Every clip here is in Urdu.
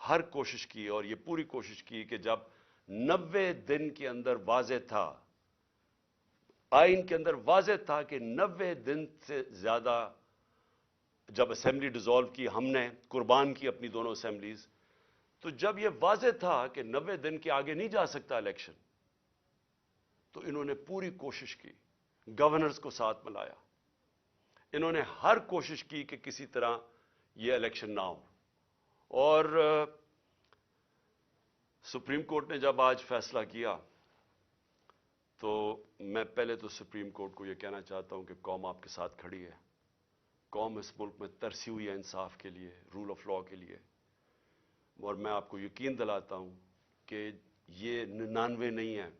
ہر کوشش کی اور یہ پوری کوشش کی کہ جب 90 دن کے اندر واضح تھا، آئین کے اندر واضح تھا کہ 90 دن سے زیادہ، جب اسمبلی ڈیزالو کی ہم نے، قربان کی اپنی دونوں اسمبلیز، تو جب یہ واضح تھا کہ 90 دن کے آگے نہیں جا سکتا الیکشن، تو انہوں نے پوری کوشش کی، گورنرز کو ساتھ ملایا، انہوں نے ہر کوشش کی کہ کسی طرح یہ الیکشن نہ ہو. اور سپریم کورٹ نے جب آج فیصلہ کیا تو میں پہلے تو سپریم کورٹ کو یہ کہنا چاہتا ہوں کہ قوم آپ کے ساتھ کھڑی ہے. قوم اس ملک میں ترسی ہوئی ہے انصاف کے لیے، رول آف لا کے لیے. اور میں آپ کو یقین دلاتا ہوں کہ یہ 99 نہیں ہے.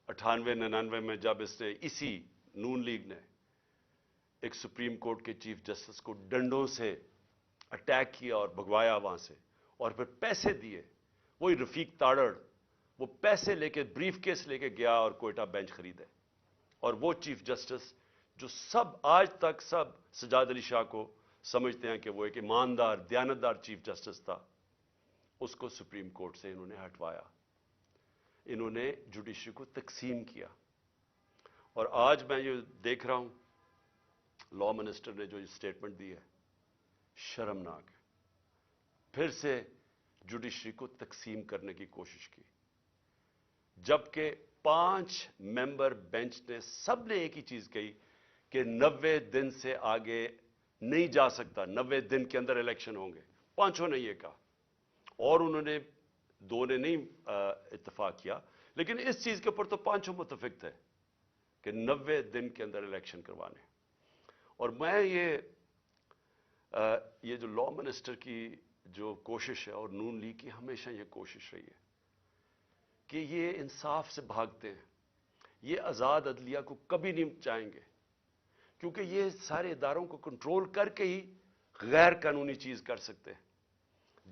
98 99 میں جب اس نے، اسی نون لیگ نے ایک سپریم کورٹ کے چیف جسٹس کو ڈنڈوں سے اٹیک کیا اور بھگوایا وہاں سے، اور پھر پیسے دیے، وہی رفیق تاڑڑ وہ پیسے لے کے بریف کیس لے کے گیا اور کوئٹہ بینچ خریدے. اور وہ چیف جسٹس جو سب آج تک سب سجاد علی شاہ کو سمجھتے ہیں کہ وہ ایک ایماندار دیانتدار چیف جسٹس تھا، اس کو سپریم کورٹ سے انہوں نے ہٹوایا. انہوں نے جوڈیشری کو تقسیم کیا. اور آج میں یہ دیکھ رہا ہوں لا منسٹر نے جو اسٹیٹمنٹ دی ہے، شرمناک ہے. پھر سے جوڈیشری کو تقسیم کرنے کی کوشش کی، جبکہ 5 ممبر بینچ نے سب نے ایک ہی چیز کہی کہ 90 دن سے آگے نہیں جا سکتا، 90 دن کے اندر الیکشن ہوں گے. 5 نے یہ کہا، اور انہوں نے 2 نے نہیں اتفاق کیا، لیکن اس چیز کے اوپر تو 5 متفق تھے کہ 90 دن کے اندر الیکشن کروانے. اور میں یہ جو لا منسٹر کی جو کوشش ہے اور نون لیگ کی ہمیشہ یہ کوشش رہی ہے کہ یہ انصاف سے بھاگتے ہیں، یہ آزاد عدلیہ کو کبھی نہیں چاہیں گے، کیونکہ یہ سارے اداروں کو کنٹرول کر کے ہی غیر قانونی چیز کر سکتے ہیں.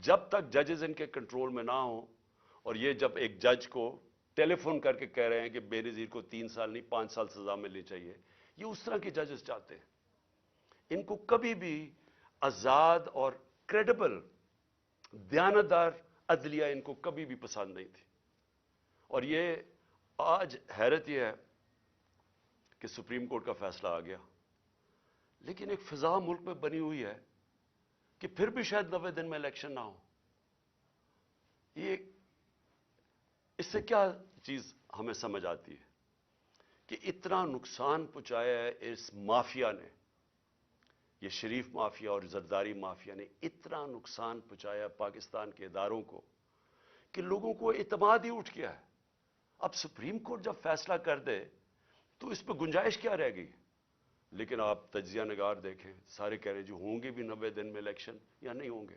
جب تک ججز ان کے کنٹرول میں نہ ہوں، اور یہ جب ایک جج کو ٹیلی فون کر کے کہہ رہے ہیں کہ بے نظیر کو 3 سال نہیں 5 سال سزا ملنی چاہیے، یہ اس طرح کے ججز چاہتے ہیں. ان کو کبھی بھی آزاد اور کریڈیبل دیانتدار عدلیہ ان کو کبھی بھی پسند نہیں تھی. اور یہ آج حیرت یہ ہے کہ سپریم کورٹ کا فیصلہ آ گیا، لیکن ایک فضا ملک میں بنی ہوئی ہے کہ پھر بھی شاید 90 دن میں الیکشن نہ ہو. یہ اس سے کیا چیز ہمیں سمجھ آتی ہے کہ اتنا نقصان پہنچایا ہے اس مافیا نے، یہ شریف مافیا اور زرداری مافیا نے اتنا نقصان پہنچایا پاکستان کے اداروں کو کہ لوگوں کو اعتماد ہی اٹھ گیا ہے. اب سپریم کورٹ جب فیصلہ کر دے تو اس پہ گنجائش کیا رہ گئی؟ لیکن آپ تجزیہ نگار دیکھیں، سارے کہہ رہے جو ہوں گے بھی 90 دن میں الیکشن یا نہیں ہوں گے.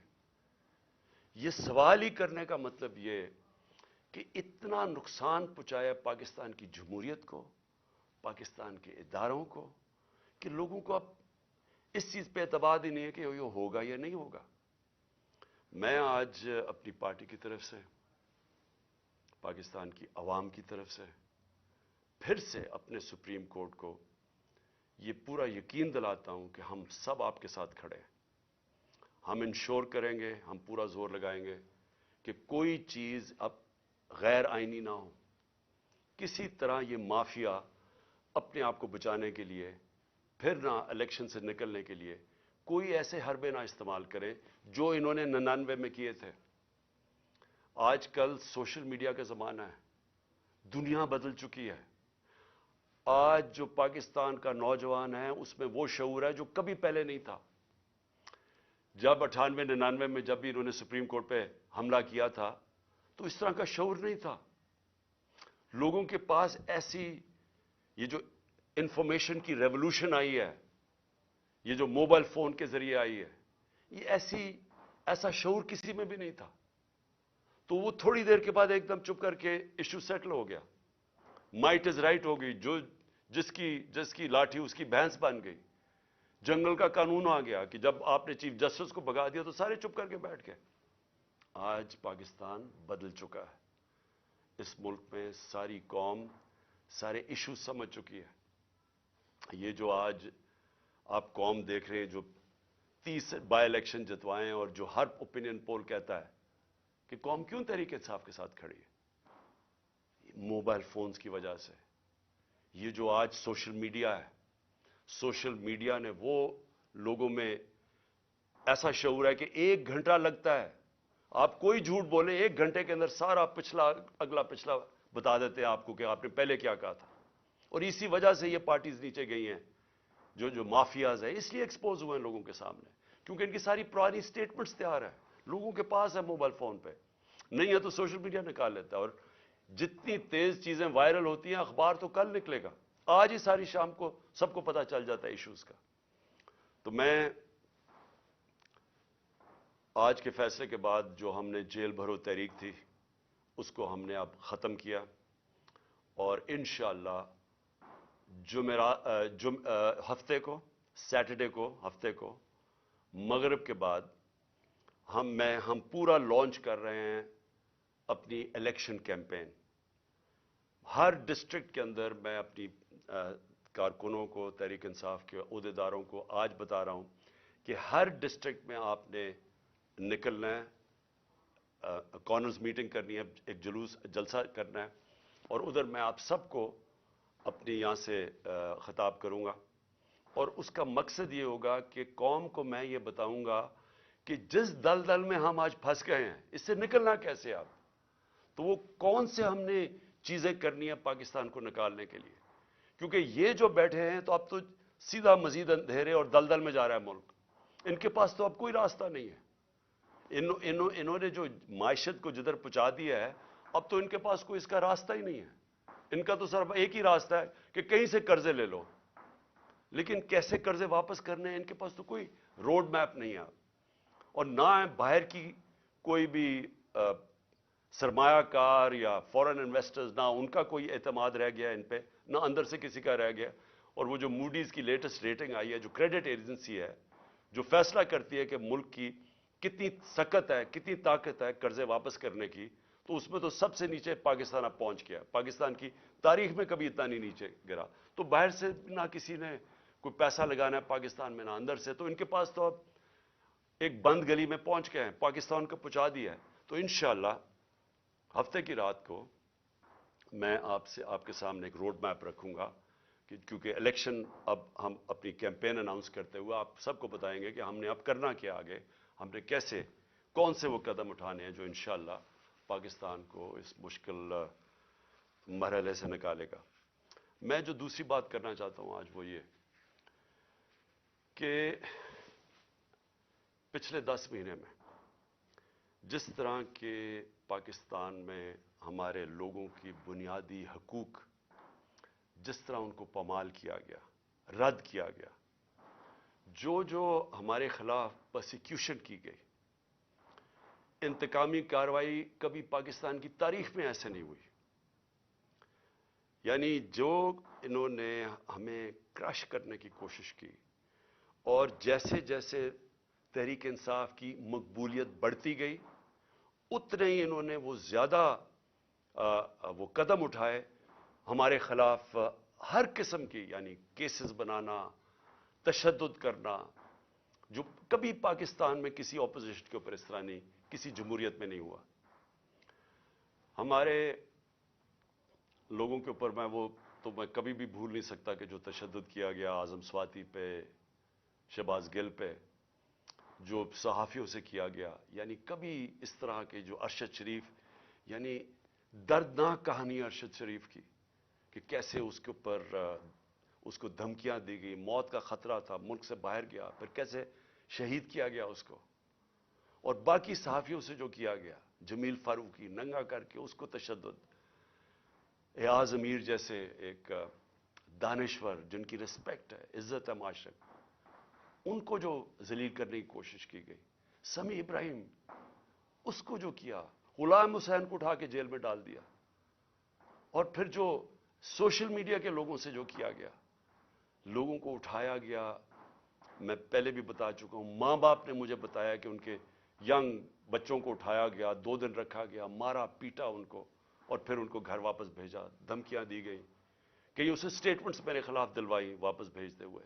یہ سوال ہی کرنے کا مطلب یہ کہ اتنا نقصان پہنچایا پاکستان کی جمہوریت کو، پاکستان کے اداروں کو، کہ لوگوں کو اب اس چیز پہ اعتماد ہی نہیں ہے کہ یہ ہوگا یا نہیں ہوگا. میں آج اپنی پارٹی کی طرف سے، پاکستان کی عوام کی طرف سے پھر سے اپنے سپریم کورٹ کو یہ پورا یقین دلاتا ہوں کہ ہم سب آپ کے ساتھ کھڑے ہیں. ہم انشور کریں گے، ہم پورا زور لگائیں گے کہ کوئی چیز اب غیر آئینی نہ ہو. کسی طرح یہ مافیا اپنے آپ کو بچانے کے لیے، پھر نہ الیکشن سے نکلنے کے لیے کوئی ایسے حربے نہ استعمال کرے جو انہوں نے 99 میں کیے تھے. آج کل سوشل میڈیا کا زمانہ ہے، دنیا بدل چکی ہے. آج جو پاکستان کا نوجوان ہے اس میں وہ شعور ہے جو کبھی پہلے نہیں تھا. جب 98 99 میں جب بھی انہوں نے سپریم کورٹ پہ حملہ کیا تھا تو اس طرح کا شعور نہیں تھا. لوگوں کے پاس ایسی یہ جو انفارمیشن کی ریولوشن آئی ہے، یہ جو موبائل فون کے ذریعے آئی ہے، یہ ایسا شعور کسی میں بھی نہیں تھا. تو وہ تھوڑی دیر کے بعد ایک دم چپ کر کے ایشو سیٹل ہو گیا. مائٹ از رائٹ ہو گئی، جس کی لاٹھی اس کی بھینس بن گئی. جنگل کا قانون آ گیا کہ جب آپ نے چیف جسٹس کو بھگا دیا تو سارے چپ کر کے بیٹھ گئے. آج پاکستان بدل چکا ہے. اس ملک میں ساری قوم سارے ایشو سمجھ چکی ہے. یہ جو آج آپ قوم دیکھ رہے ہیں جو 30 بائی الیکشن جتوائیں اور جو ہر اوپینین پول کہتا ہے کہ قوم کیوں تحریک انصاف کے ساتھ کھڑی ہے؟ موبائل فونز کی وجہ سے. یہ جو آج سوشل میڈیا ہے، سوشل میڈیا نے وہ لوگوں میں ایسا شعور ہے کہ 1 گھنٹہ لگتا ہے، آپ کوئی جھوٹ بولیں 1 گھنٹے کے اندر سارا اگلا پچھلا بتا دیتے ہیں آپ کو کہ آپ نے پہلے کیا کہا تھا. اور اسی وجہ سے یہ پارٹیز نیچے گئی ہیں، جو مافیاز ہیں اس لیے ایکسپوز ہوئے ہیں لوگوں کے سامنے، کیونکہ ان کی ساری پرانی سٹیٹمنٹس تیار ہیں، لوگوں کے پاس ہے موبائل فون پہ. نہیں ہے تو سوشل میڈیا نکال لیتا ہے، اور جتنی تیز چیزیں وائرل ہوتی ہیں اخبار تو کل نکلے گا، آج ہی ساری شام کو سب کو پتا چل جاتا ہے ایشوز کا. تو میں آج کے فیصلے کے بعد جو ہم نے جیل بھرو تحریک تھی اس کو ہم نے اب ختم کیا، اور انشاءاللہ ہفتے کو سیٹرڈے کو ہفتے کو مغرب کے بعد ہم پورا لانچ کر رہے ہیں اپنی الیکشن کیمپین. ہر ڈسٹرکٹ کے اندر میں اپنی کارکنوں کو، تحریک انصاف کے عہدیداروں کو آج بتا رہا ہوں کہ ہر ڈسٹرکٹ میں آپ نے نکلنا ہے، کارنرز میٹنگ کرنی ہے، ایک جلسہ کرنا ہے، اور ادھر میں آپ سب کو اپنی یہاں سے خطاب کروں گا. اور اس کا مقصد یہ ہوگا کہ قوم کو میں یہ بتاؤں گا کہ جس دلدل میں ہم آج پھنس گئے ہیں اس سے نکلنا کیسے آپ، تو وہ کون سے ہم نے چیزیں کرنی ہیں پاکستان کو نکالنے کے لیے. کیونکہ یہ جو بیٹھے ہیں تو اب تو سیدھا مزید اندھیرے اور دلدل میں جا رہا ہے ملک، ان کے پاس تو اب کوئی راستہ نہیں ہے. انہوں نے جو معیشت کو جدھر پہنچا دیا ہے اب تو ان کے پاس کوئی اس کا راستہ ہی نہیں ہے. ان کا تو صرف ایک ہی راستہ ہے کہ کہیں سے قرضے لے لو، لیکن کیسے قرضے واپس کرنے ہیں ان کے پاس تو کوئی روڈ میپ نہیں ہے. اور نہ باہر کی کوئی بھی سرمایہ کار یا فورن انویسٹرز، نہ ان کا کوئی اعتماد رہ گیا ان پہ، نہ اندر سے کسی کا رہ گیا. اور وہ جو موڈیز کی لیٹسٹ ریٹنگ آئی ہے، جو کریڈٹ ایجنسی ہے جو فیصلہ کرتی ہے کہ ملک کی کتنی سکت ہے، کتنی طاقت ہے قرضے واپس کرنے کی، تو اس میں تو سب سے نیچے پاکستان اب پہنچ گیا. پاکستان کی تاریخ میں کبھی اتنا نہیں نیچے گرا. تو باہر سے نہ کسی نے کوئی پیسہ لگانا ہے پاکستان میں، نہ اندر سے، تو ان کے پاس تو اب ایک بند گلی میں پہنچ گئے ہیں، پاکستان کو پہنچا دیا ہے. تو انشاءاللہ ہفتے کی رات کو میں آپ کے سامنے ایک روڈ میپ رکھوں گا، کیونکہ الیکشن اب ہم اپنی کیمپین اناؤنس کرتے ہوئے آپ سب کو بتائیں گے کہ ہم نے اب کرنا کیا، آگے ہم نے کیسے کون سے وہ قدم اٹھانے ہیں جو انشاءاللہ پاکستان کو اس مشکل مرحلے سے نکالے گا. میں جو دوسری بات کرنا چاہتا ہوں آج وہ یہ کہ پچھلے 10 مہینے میں جس طرح کے پاکستان میں ہمارے لوگوں کی بنیادی حقوق جس طرح ان کو پامال کیا گیا، رد کیا گیا، جو ہمارے خلاف پرسیکیوشن کی گئی، انتقامی کارروائی کبھی پاکستان کی تاریخ میں ایسے نہیں ہوئی. یعنی جو انہوں نے ہمیں کرش کرنے کی کوشش کی، اور جیسے جیسے تحریک انصاف کی مقبولیت بڑھتی گئی اتنے ہی انہوں نے وہ زیادہ وہ قدم اٹھائے ہمارے خلاف ہر قسم کی، یعنی کیسز بنانا، تشدد کرنا، جو کبھی پاکستان میں کسی اپوزیشن کے اوپر اس طرح نہیں، کسی جمہوریت میں نہیں ہوا. ہمارے لوگوں کے اوپر میں کبھی بھی بھول نہیں سکتا کہ جو تشدد کیا گیا اعظم سواتی پہ، شہباز گل پہ، جو صحافیوں سے کیا گیا، یعنی کبھی اس طرح کے جو ارشد شریف، یعنی دردناک کہانی ارشد شریف کی کہ کیسے اس کے اوپر اس کو دھمکیاں دی گئی، موت کا خطرہ تھا، ملک سے باہر گیا، پھر کیسے شہید کیا گیا اس کو، اور باقی صحافیوں سے جو کیا گیا، جمیل فاروقی ننگا کر کے اس کو تشدد، ایاز امیر جیسے ایک دانشور جن کی رسپیکٹ ہے، عزت ہے معاشرے میں، ان کو جو ذلیل کرنے کی کوشش کی گئی، سمیع ابراہیم اس کو جو کیا، غلام حسین کو اٹھا کے جیل میں ڈال دیا، اور پھر جو سوشل میڈیا کے لوگوں سے جو کیا گیا، لوگوں کو اٹھایا گیا. میں پہلے بھی بتا چکا ہوں، ماں باپ نے مجھے بتایا کہ ان کے ینگ بچوں کو اٹھایا گیا، 2 دن رکھا گیا، مارا پیٹا ان کو، اور پھر ان کو گھر واپس بھیجا، دھمکیاں دی گئی، کئی اسے سٹیٹمنٹس میرے خلاف دلوائی واپس بھیجتے ہوئے.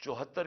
74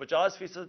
50%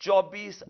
24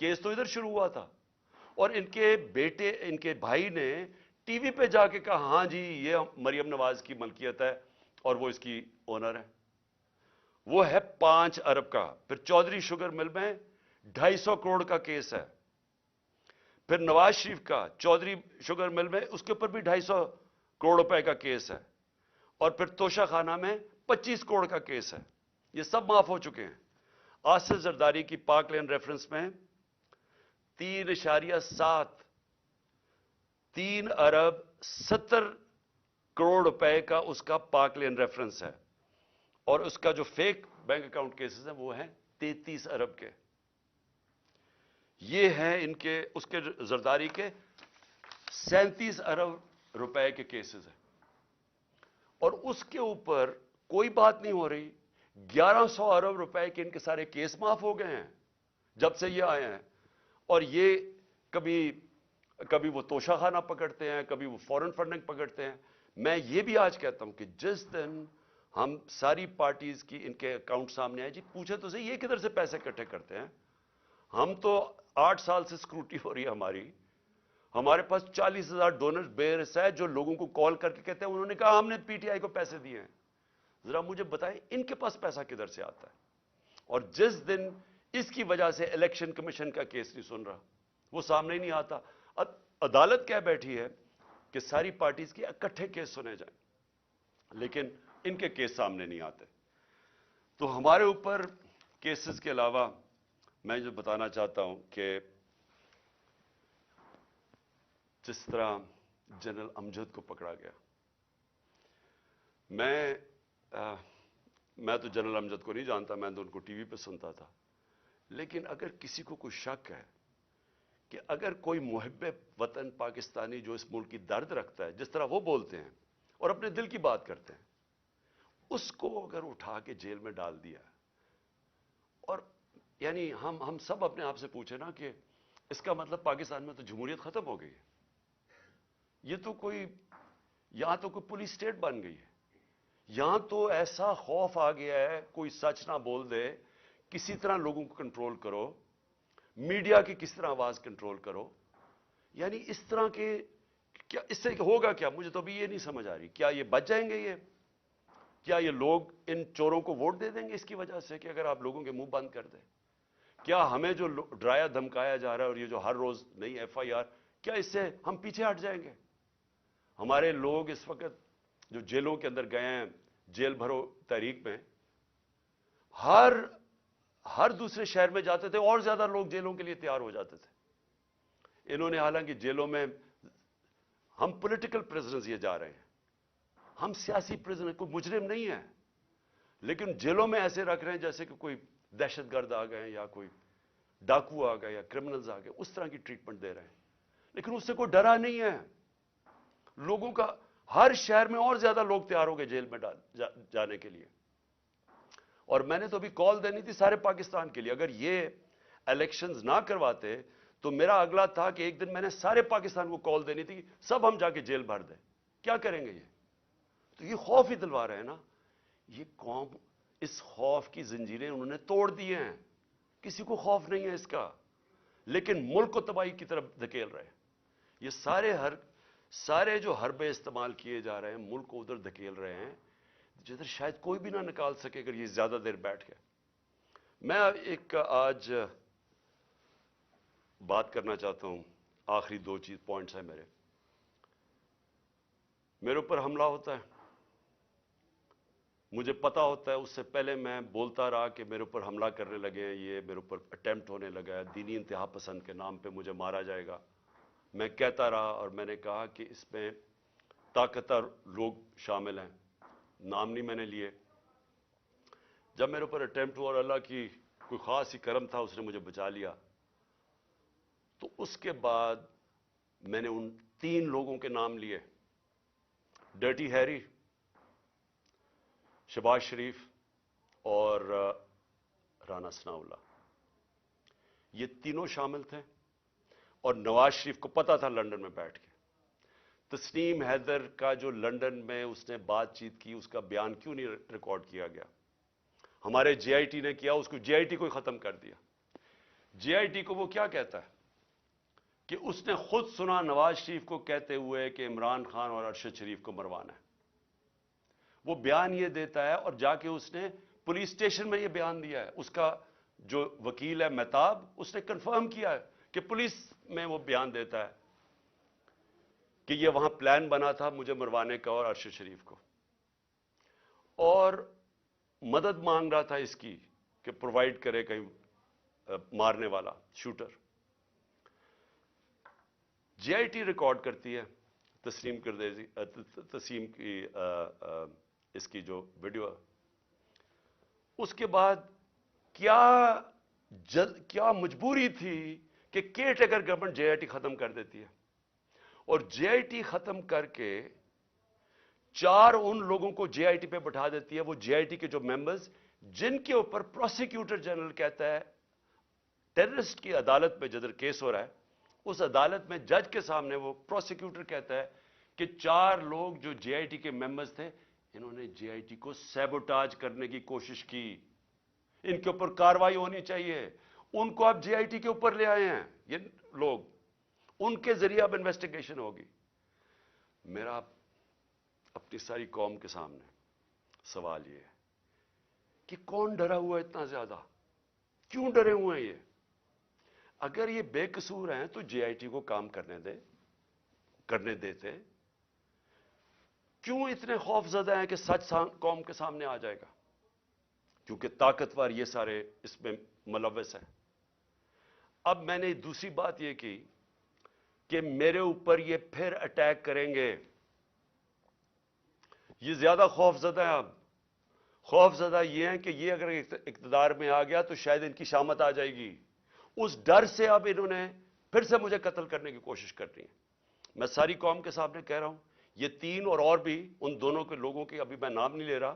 کیس تو ادھر شروع ہوا تھا، اور ان کے بیٹے، ان کے بھائی نے ٹی وی پہ جا کے کہا ہاں جی یہ مریم نواز کی ملکیت ہے اور وہ اس کی اونر ہے. وہ ہے 5 ارب کا. پھر چودھری شوگر مل میں 250 کروڑ کا کیس ہے. پھر نواز شریف کا چودھری شوگر مل میں اس کے اوپر بھی 250 کروڑ روپے کا کیس ہے. اور پھر توشہ خانہ میں 25 کروڑ کا کیس ہے. یہ سب معاف ہو چکے ہیں. آصف زرداری کی پاک لین ریفرنس میں 3.7 3 ارب 70 کروڑ روپے کا اس کا پاک لین ریفرنس ہے. اور اس کا جو فیک بینک اکاؤنٹ کیسز ہیں وہ ہیں 33 ارب کے. یہ ہیں ان کے، اس کے زرداری کے 37 ارب روپے کے کیسز ہیں. اور اس کے اوپر کوئی بات نہیں ہو رہی. 1100 ارب روپے کے ان کے سارے کیس معاف ہو گئے ہیں جب سے یہ آئے ہیں. اور یہ کبھی وہ توشہ خانہ پکڑتے ہیں، کبھی وہ فورن فنڈنگ پکڑتے ہیں. میں یہ بھی آج کہتا ہوں کہ جس دن ہم ساری پارٹیز کی ان کے اکاؤنٹ سامنے آئے، جی پوچھے تو صحیح یہ کدھر سے پیسے اکٹھے کرتے ہیں. ہم تو 8 سال سے اسکروٹی ہو رہی ہے ہماری. ہمارے پاس 40,000 ڈونر بیئرس ہے جو لوگوں کو کال کر کے کہتے ہیں انہوں نے کہا ہم نے پی ٹی آئی کو پیسے دیے ہیں. ذرا مجھے بتائیں ان کے پاس پیسہ کدھر سے آتا ہے. اور جس دن اس کی وجہ سے الیکشن کمیشن کا کیس نہیں سن رہا، وہ سامنے ہی نہیں آتا. عدالت کہہ بیٹھی ہے کہ ساری پارٹیز کے اکٹھے کیس سنے جائیں، لیکن ان کے کیس سامنے نہیں آتے. تو ہمارے اوپر کیسز کے علاوہ میں جو بتانا چاہتا ہوں کہ جس طرح جنرل امجد کو پکڑا گیا، میں تو جنرل امجد کو نہیں جانتا، میں تو ان کو ٹی وی پہ سنتا تھا. لیکن اگر کسی کو کوئی شک ہے کہ اگر کوئی محب وطن پاکستانی جو اس ملک کی درد رکھتا ہے، جس طرح وہ بولتے ہیں اور اپنے دل کی بات کرتے ہیں، اس کو اگر اٹھا کے جیل میں ڈال دیا، اور یعنی ہم سب اپنے آپ سے پوچھیں نا کہ اس کا مطلب پاکستان میں تو جمہوریت ختم ہو گئی ہے. یہ تو کوئی، یہاں تو کوئی پولیس اسٹیٹ بن گئی ہے. یہاں تو ایسا خوف آ گیا ہے کوئی سچ نہ بول دے، کسی طرح لوگوں کو کنٹرول کرو، میڈیا کی کس طرح آواز کنٹرول کرو. یعنی اس طرح کے کیا اس سے ہوگا کیا؟ مجھے تو ابھی یہ نہیں سمجھ آ رہی. کیا یہ بچ جائیں گے؟ کیا یہ لوگ ان چوروں کو ووٹ دے دیں گے اس کی وجہ سے کہ اگر آپ لوگوں کے منہ بند کر دیں؟ کیا ہمیں جو ڈرایا دھمکایا جا رہا ہے اور یہ جو ہر روز نئی ایف آئی آر، کیا اس سے ہم پیچھے ہٹ جائیں گے؟ ہمارے لوگ اس وقت جو جیلوں کے اندر گئے ہیں، جیل بھرو تحریک میں، ہر دوسرے شہر میں جاتے تھے اور زیادہ لوگ جیلوں کے لیے تیار ہو جاتے تھے. انہوں نے حالانکہ جیلوں میں، ہم پولیٹیکل پریزنرز یہ جا رہے ہیں، ہم سیاسی پریزنر، کوئی مجرم نہیں ہے، لیکن جیلوں میں ایسے رکھ رہے ہیں جیسے کہ کوئی دہشت گرد آ گئے یا کوئی ڈاکو آ گئے یا کرمنلز آ گئے، اس طرح کی ٹریٹمنٹ دے رہے ہیں. لیکن اس سے کوئی ڈرا نہیں ہے. لوگوں کا ہر شہر میں اور زیادہ لوگ تیار ہو گئے جیل میں جانے کے لیے. اور میں نے تو ابھی کال دینی تھی سارے پاکستان کے لیے. اگر یہ الیکشنز نہ کرواتے تو میرا اگلا تھا کہ ایک دن میں نے سارے پاکستان کو کال دینی تھی، سب ہم جا کے جیل بھر دیں. کیا کریں گے یہ؟ تو یہ خوف ہی دلوا رہے ہیں نا. یہ قوم اس خوف کی زنجیریں انہوں نے توڑ دی ہیں. کسی کو خوف نہیں ہے اس کا، لیکن ملک کو تباہی کی طرف دھکیل رہے ہیں. یہ سارے جو حربے استعمال کیے جا رہے ہیں ملک کو ادھر دھکیل رہے ہیں جدھر شاید کوئی بھی نہ نکال سکے اگر یہ زیادہ دیر بیٹھ گیا. میں ایک آج بات کرنا چاہتا ہوں، آخری 2 پوائنٹس ہیں میرے اوپر حملہ ہوتا ہے، مجھے پتا ہوتا ہے، اس سے پہلے میں بولتا رہا کہ میرے اوپر حملہ کرنے لگے ہیں، یہ میرے اوپر اٹیمپٹ ہونے لگا ہے، دینی انتہا پسند کے نام پہ مجھے مارا جائے گا. میں کہتا رہا اور میں نے کہا کہ اس میں طاقتور لوگ شامل ہیں، نام نہیں میں نے لیے. جب میرے اوپر اٹیمپٹ ہوا اور اللہ کی کوئی خاص ہی کرم تھا، اس نے مجھے بچا لیا، تو اس کے بعد میں نے ان 3 لوگوں کے نام لیے: ڈرٹی ہیری، شہباز شریف اور رانا ثناءاللہ. یہ تینوں شامل تھے. اور نواز شریف کو پتا تھا لندن میں بیٹھ کے. تسنیم حیدر کا جو لندن میں اس نے بات چیت کی، اس کا بیان کیوں نہیں ریکارڈ کیا گیا؟ ہمارے جے آئی ٹی نے کیا، اس کو جے آئی ٹی کو ختم کر دیا. JIT کو وہ کیا کہتا ہے کہ اس نے خود سنا نواز شریف کو کہتے ہوئے کہ عمران خان اور ارشد شریف کو مروانا ہے. وہ بیان یہ دیتا ہے اور جا کے اس نے پولیس اسٹیشن میں یہ بیان دیا ہے. اس کا جو وکیل ہے مہتاب, اس نے کنفرم کیا ہے کہ پولیس میں وہ بیان دیتا ہے کہ یہ وہاں پلان بنا تھا مجھے مروانے کا اور ارشد شریف کو, اور مدد مانگ رہا تھا اس کی کہ پرووائڈ کرے کہیں مارنے والا شوٹر. JIT ریکارڈ کرتی ہے تسیم کی اس کی جو ویڈیو ہے. اس کے بعد کیا مجبوری تھی کہ کیئر ٹیکر گورنمنٹ JIT ختم کر دیتی ہے, اور JIT ختم کر کے 4 ان لوگوں کو JIT پہ بٹھا دیتی ہے, وہ JIT کے جو ممبرز جن کے اوپر پروسیکیوٹر جنرل کہتا ہے ٹیررسٹ کی عدالت میں جدھر کیس ہو رہا ہے, اس عدالت میں جج کے سامنے وہ پروسیکیوٹر کہتا ہے کہ 4 لوگ جو JIT کے ممبرز تھے انہوں نے JIT کو سیبوٹاج کرنے کی کوشش کی, ان کے اوپر کاروائی ہونی چاہیے. ان کو آپ JIT کے اوپر لے آئے ہیں یہ لوگ, ان کے ذریعے اب انویسٹیگیشن ہوگی. میرا اپنی ساری قوم کے سامنے سوال یہ ہے کہ کون ڈرا ہوا ہے اتنا زیادہ, کیوں ڈرے ہوئے ہیں یہ؟ اگر یہ بے قصور ہیں تو JIT کو کام کرنے دیتے, کیوں اتنے خوف زدہ ہیں کہ سچ قوم کے سامنے آ جائے گا؟ کیونکہ طاقتور یہ سارے اس میں ملوث ہیں. اب میں نے دوسری بات یہ کی کہ میرے اوپر یہ پھر اٹیک کریں گے, یہ زیادہ خوف زدہ ہیں. اب خوف زدہ یہ ہیں کہ یہ اگر اقتدار میں آ گیا تو شاید ان کی شامت آ جائے گی. اس ڈر سے اب انہوں نے پھر سے مجھے قتل کرنے کی کوشش کرنی ہے. میں ساری قوم کے سامنے کہہ رہا ہوں, یہ 3 اور بھی ان دونوں کے لوگوں کے ابھی میں نام نہیں لے رہا,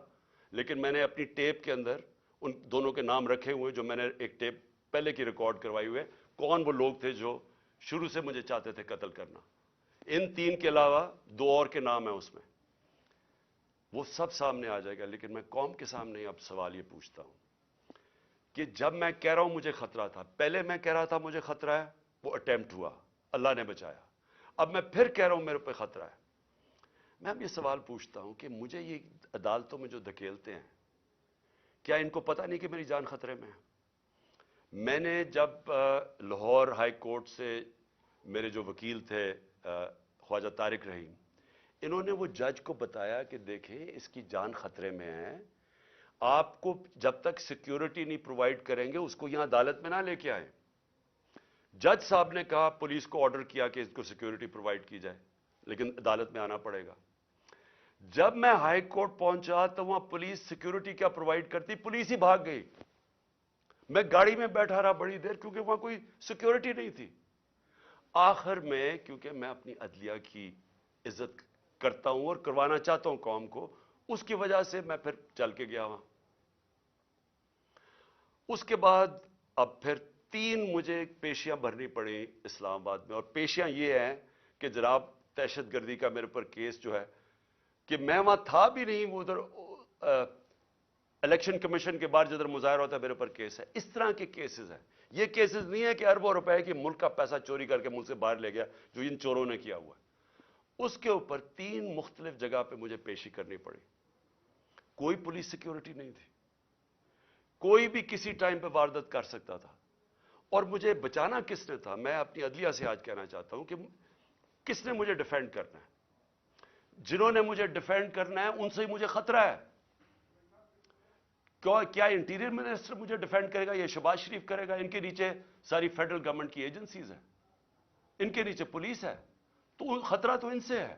لیکن میں نے اپنی ٹیپ کے اندر ان دونوں کے نام رکھے ہوئے جو میں نے ایک ٹیپ پہلے کی ریکارڈ کروائی ہوئے, کون وہ لوگ تھے جو شروع سے مجھے چاہتے تھے قتل کرنا. ان 3 کے علاوہ 2 اور کے نام ہیں اس میں, وہ سب سامنے آ جائے گا. لیکن میں قوم کے سامنے اب سوال یہ پوچھتا ہوں کہ جب میں کہہ رہا ہوں مجھے خطرہ تھا, پہلے میں کہہ رہا تھا مجھے خطرہ ہے, وہ اٹیمپٹ ہوا, اللہ نے بچایا. اب میں پھر کہہ رہا ہوں میرے پہ خطرہ ہے. میں اب یہ سوال پوچھتا ہوں کہ مجھے یہ عدالتوں میں جو دھکیلتے ہیں, کیا ان کو پتہ نہیں کہ میری جان خطرے میں ہے؟ میں نے جب لاہور ہائی کورٹ سے میرے جو وکیل تھے خواجہ طارق رحیم, انہوں نے وہ جج کو بتایا کہ دیکھیں اس کی جان خطرے میں ہے, آپ کو جب تک سیکیورٹی نہیں پرووائڈ کریں گے اس کو یہاں عدالت میں نہ لے کے آئیں. جج صاحب نے کہا, پولیس کو آرڈر کیا کہ اس کو سیکیورٹی پرووائڈ کی جائے, لیکن عدالت میں آنا پڑے گا. جب میں ہائی کورٹ پہنچا تو وہاں پولیس سیکیورٹی کیا پرووائڈ کرتی, پولیس ہی بھاگ گئی. میں گاڑی میں بیٹھا رہا بڑی دیر کیونکہ وہاں کوئی سیکیورٹی نہیں تھی. آخر میں کیونکہ میں اپنی عدلیہ کی عزت کرتا ہوں اور کروانا چاہتا ہوں قوم کو, اس کی وجہ سے میں پھر چل کے گیا وہاں. اس کے بعد اب پھر 3 مجھے پیشیاں بھرنی پڑی اسلام آباد میں, اور پیشیاں یہ ہیں کہ جناب دہشت گردی کا میرے پر کیس جو ہے کہ میں وہاں تھا بھی نہیں, وہ ادھر الیکشن کمیشن کے بعد جدھر مظاہرہ ہوتا ہے میرے پر کیس ہے. اس طرح کے کیسز ہیں. یہ کیسز نہیں ہے کہ اربوں روپے کی ملک کا پیسہ چوری کر کے ملک سے باہر لے گیا جو ان چوروں نے کیا ہوا ہے. اس کے اوپر 3 مختلف جگہ پہ مجھے پیشی کرنی پڑی. کوئی پولیس سیکیورٹی نہیں تھی, کوئی بھی کسی ٹائم پہ واردات کر سکتا تھا. اور مجھے بچانا کس نے تھا؟ میں اپنی عدلیہ سے آج کہنا چاہتا ہوں کہ کس نے مجھے ڈیفینڈ کرنا ہے؟ جنہوں نے مجھے ڈیفینڈ کرنا ہے ان سے ہی مجھے خطرہ ہے. کیا انٹیریئر منسٹر مجھے ڈیفینڈ کرے گا؟ یہ شہباز شریف کرے گا؟ ان کے نیچے ساری فیڈرل گورنمنٹ کی ایجنسیز ہیں, ان کے نیچے پولیس ہے, تو خطرہ تو ان سے ہے.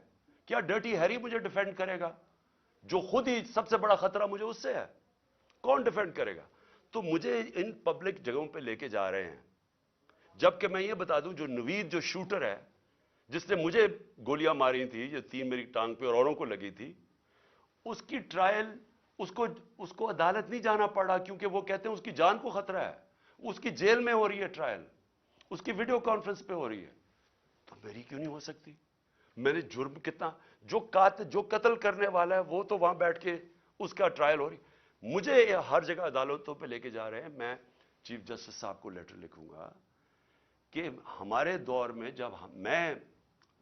کیا ڈرٹی ہیری مجھے ڈیفینڈ کرے گا جو خود ہی سب سے بڑا خطرہ مجھے اس سے ہے؟ کون ڈیفینڈ کرے گا؟ تو مجھے ان پبلک جگہوں پہ لے کے جا رہے ہیں, جبکہ میں یہ بتا دوں جو نوید جو شوٹر ہے جس نے مجھے گولیاں ماری تھی, یہ 3 میری ٹانگ پہ اور اوروں کو لگی تھی, اس کی ٹرائل اس کو عدالت نہیں جانا پڑا کیونکہ وہ کہتے ہیں اس کی جان کو خطرہ ہے. اس کی جیل میں ہو رہی ہے ٹرائل, اس کی ویڈیو کانفرنس پہ ہو رہی ہے, تو میری کیوں نہیں ہو سکتی؟ میں نے جرم کتنا, جو قتل کرنے والا ہے وہ تو وہاں بیٹھ کے اس کا ٹرائل ہو رہی. مجھے ہر جگہ عدالتوں پہ لے کے جا رہے ہیں. میں چیف جسٹس صاحب کو لیٹر لکھوں گا کہ ہمارے دور میں جب میں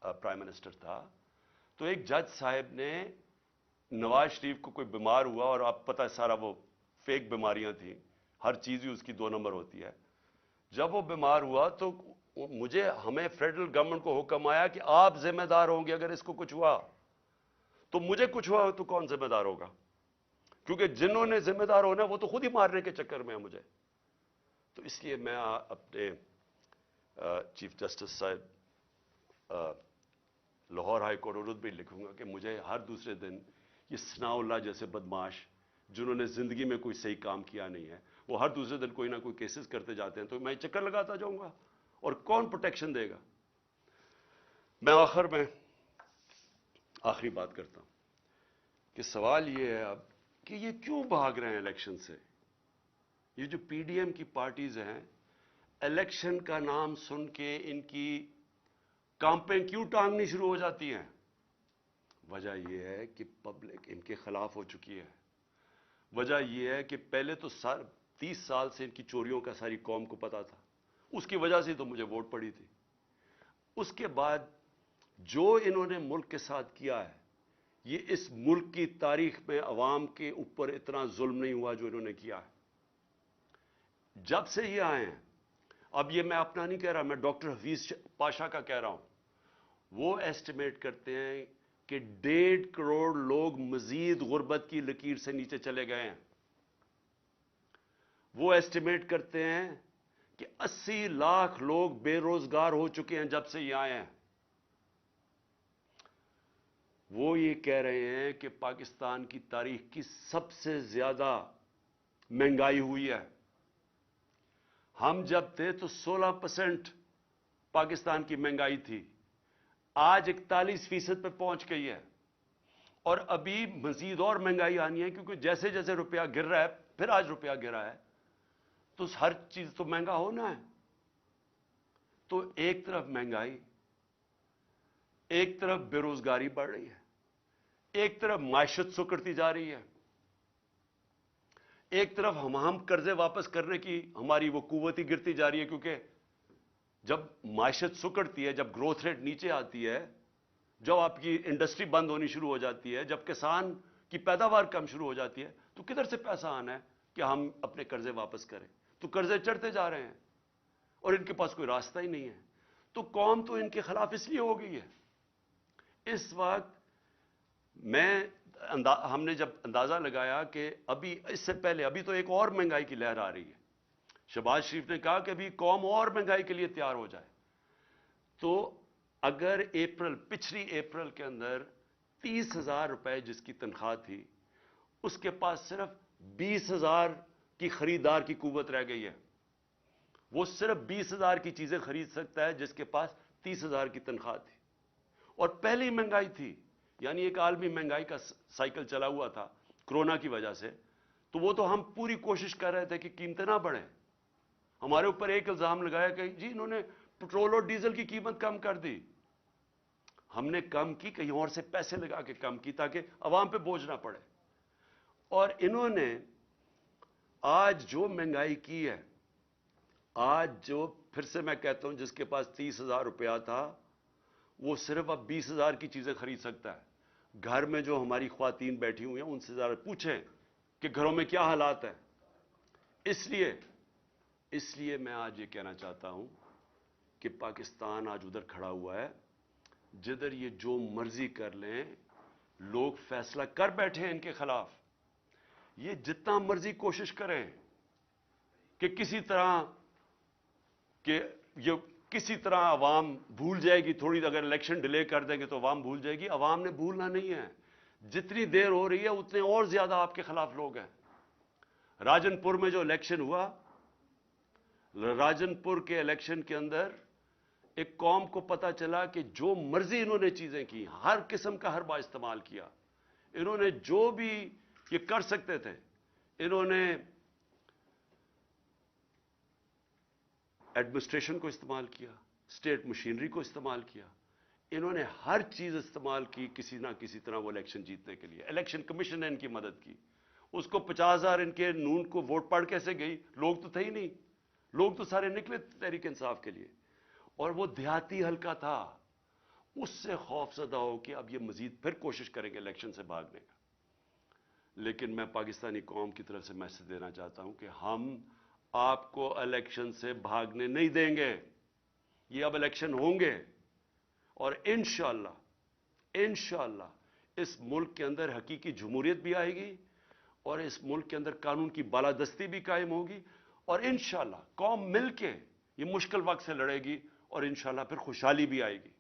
پرائم منسٹر تھا تو ایک جج صاحب نے نواز شریف کو کوئی بیمار ہوا، اور آپ پتہ سارا وہ فیک بیماریاں تھیں، ہر چیز ہی اس کی 2 نمبر ہوتی ہے. جب وہ بیمار ہوا تو ہمیں فیڈرل گورنمنٹ کو حکم آیا کہ آپ ذمہ دار ہوں گے، اگر اس کو کچھ ہوا تو مجھے کچھ ہوا تو کون ذمہ دار ہوگا؟ کیونکہ جنہوں نے ذمہ دار ہونا وہ تو خود ہی مارنے کے چکر میں ہے مجھے. تو اس لیے میں اپنے چیف جسٹس صاحب لاہور ہائی کورٹ اردو بھی لکھوں گا کہ مجھے ہر دوسرے دن یہ ثناء اللہ جیسے بدماش جنہوں نے زندگی میں کوئی صحیح کام کیا نہیں ہے، وہ ہر دوسرے دن کوئی نہ کوئی کیسز کرتے جاتے ہیں، تو میں چکر لگاتا جاؤں گا اور کون پروٹیکشن دے گا؟ میں آخر میں آخری بات کرتا ہوں کہ سوال یہ ہے اب کہ یہ کیوں بھاگ رہے ہیں الیکشن سے؟ یہ جو پی ڈی ایم کی پارٹیز ہیں، الیکشن کا نام سن کے ان کی کامپیں کیوں ٹانگنی شروع ہو جاتی ہیں؟ وجہ یہ ہے کہ پبلک ان کے خلاف ہو چکی ہے. وجہ یہ ہے کہ پہلے تو 30 سال سے ان کی چوریوں کا ساری قوم کو پتا تھا، اس کی وجہ سے تو مجھے ووٹ پڑی تھی. اس کے بعد جو انہوں نے ملک کے ساتھ کیا ہے، یہ اس ملک کی تاریخ میں عوام کے اوپر اتنا ظلم نہیں ہوا جو انہوں نے کیا ہے. جب سے یہ آئے ہیں، اب یہ میں اپنا نہیں کہہ رہا، میں ڈاکٹر حفیظ پاشا کا کہہ رہا ہوں، وہ ایسٹیمیٹ کرتے ہیں کہ 1.5 کروڑ لوگ مزید غربت کی لکیر سے نیچے چلے گئے ہیں. وہ ایسٹیمیٹ کرتے ہیں کہ 80 لاکھ لوگ بے روزگار ہو چکے ہیں جب سے یہ آئے ہیں. وہ یہ کہہ رہے ہیں کہ پاکستان کی تاریخ کی سب سے زیادہ مہنگائی ہوئی ہے. ہم جب تھے تو 16% پاکستان کی مہنگائی تھی، آج 41% پہ پہنچ گئی ہے، اور ابھی مزید اور مہنگائی آنی ہے، کیونکہ جیسے جیسے روپیہ گر رہا ہے، پھر آج روپیہ گرا ہے تو ہر چیز تو مہنگا ہونا ہے. تو ایک طرف مہنگائی، ایک طرف بے روزگاری بڑھ رہی ہے، ایک طرف معیشت سکڑتی جا رہی ہے، ایک طرف ہم قرضے واپس کرنے کی ہماری وہ قوت ہی گرتی جا رہی ہے. کیونکہ جب معیشت سکڑتی ہے، جب گروتھ ریٹ نیچے آتی ہے، جب آپ کی انڈسٹری بند ہونی شروع ہو جاتی ہے، جب کسان کی پیداوار کم شروع ہو جاتی ہے، تو کدھر سے پیسہ آنا ہے کہ ہم اپنے قرضے واپس کریں؟ تو قرضے چڑھتے جا رہے ہیں اور ان کے پاس کوئی راستہ ہی نہیں ہے. تو قوم تو ان کے خلاف اس لیے ہو گئی ہے. اس وقت ہم نے جب اندازہ لگایا کہ ابھی اس سے پہلے ابھی تو ایک اور مہنگائی کی لہر آ رہی ہے، شہباز شریف نے کہا کہ ابھی قوم اور مہنگائی کے لیے تیار ہو جائے. تو اگر پچھلی اپریل کے اندر 30,000 روپے جس کی تنخواہ تھی، اس کے پاس صرف 20,000 کی خریدار کی قوت رہ گئی ہے. وہ صرف 20,000 کی چیزیں خرید سکتا ہے جس کے پاس 30,000 کی تنخواہ تھی. اور پہلی مہنگائی تھی، یعنی ایک عالمی مہنگائی کا سائیکل چلا ہوا تھا کرونا کی وجہ سے. تو وہ تو ہم پوری کوشش کر رہے تھے کہ قیمتیں نہ بڑھیں. ہمارے اوپر ایک الزام لگایا کہ جی انہوں نے پٹرول اور ڈیزل کی قیمت کم کر دی. ہم نے کم کی، کہیں اور سے پیسے لگا کے کم کی تاکہ عوام پہ بوجھ نہ پڑے. اور انہوں نے آج جو مہنگائی کی ہے، آج جو پھر سے میں کہتا ہوں جس کے پاس 30,000 روپیہ تھا وہ صرف اب 20,000 کی چیزیں خرید سکتا ہے. گھر میں جو ہماری خواتین بیٹھی ہوئی ہیں ان سے ذرا پوچھیں کہ گھروں میں کیا حالات ہیں. اس لیے میں آج یہ کہنا چاہتا ہوں کہ پاکستان آج ادھر کھڑا ہوا ہے جدھر یہ جو مرضی کر لیں، لوگ فیصلہ کر بیٹھے ہیں ان کے خلاف. یہ جتنا مرضی کوشش کریں کہ کسی طرح عوام بھول جائے گی، تھوڑی اگر الیکشن ڈیلے کر دیں گے تو عوام بھول جائے گی. عوام نے بھولنا نہیں ہے. جتنی دیر ہو رہی ہے اتنے اور زیادہ آپ کے خلاف لوگ ہیں. راجن پور میں جو الیکشن ہوا، راجن پور کے الیکشن کے اندر ایک قوم کو پتا چلا کہ جو مرضی انہوں نے چیزیں کی، ہر قسم کا حربہ استعمال کیا. انہوں نے جو بھی یہ کر سکتے تھے، انہوں نے ایڈمنسٹریشن کو استعمال کیا، اسٹیٹ مشینری کو استعمال کیا. انہوں نے ہر چیز استعمال کی کسی نہ کسی طرح وہ الیکشن جیتنے کے لیے. الیکشن کمیشن نے ان کی مدد کی. اس کو 50,000 ان کے نون کو ووٹ پڑ کیسے گئی؟ لوگ تو تھے ہی نہیں. لوگ تو سارے نکلے تحریک انصاف کے لیے، اور وہ دیہاتی حلقہ تھا، اس سے خوف زدہ ہو کہ اب یہ مزید پھر کوشش کریں گے الیکشن سے بھاگنے کا۔ لیکن میں پاکستانی قوم کی طرف سے میسج دینا چاہتا ہوں کہ ہم آپ کو الیکشن سے بھاگنے نہیں دیں گے، یہ اب الیکشن ہوں گے، اور انشاءاللہ اس ملک کے اندر حقیقی جمہوریت بھی آئے گی، اور اس ملک کے اندر قانون کی بالادستی بھی قائم ہوگی، اور انشاءاللہ قوم مل کے یہ مشکل وقت سے لڑے گی، اور انشاءاللہ پھر خوشحالی بھی آئے گی۔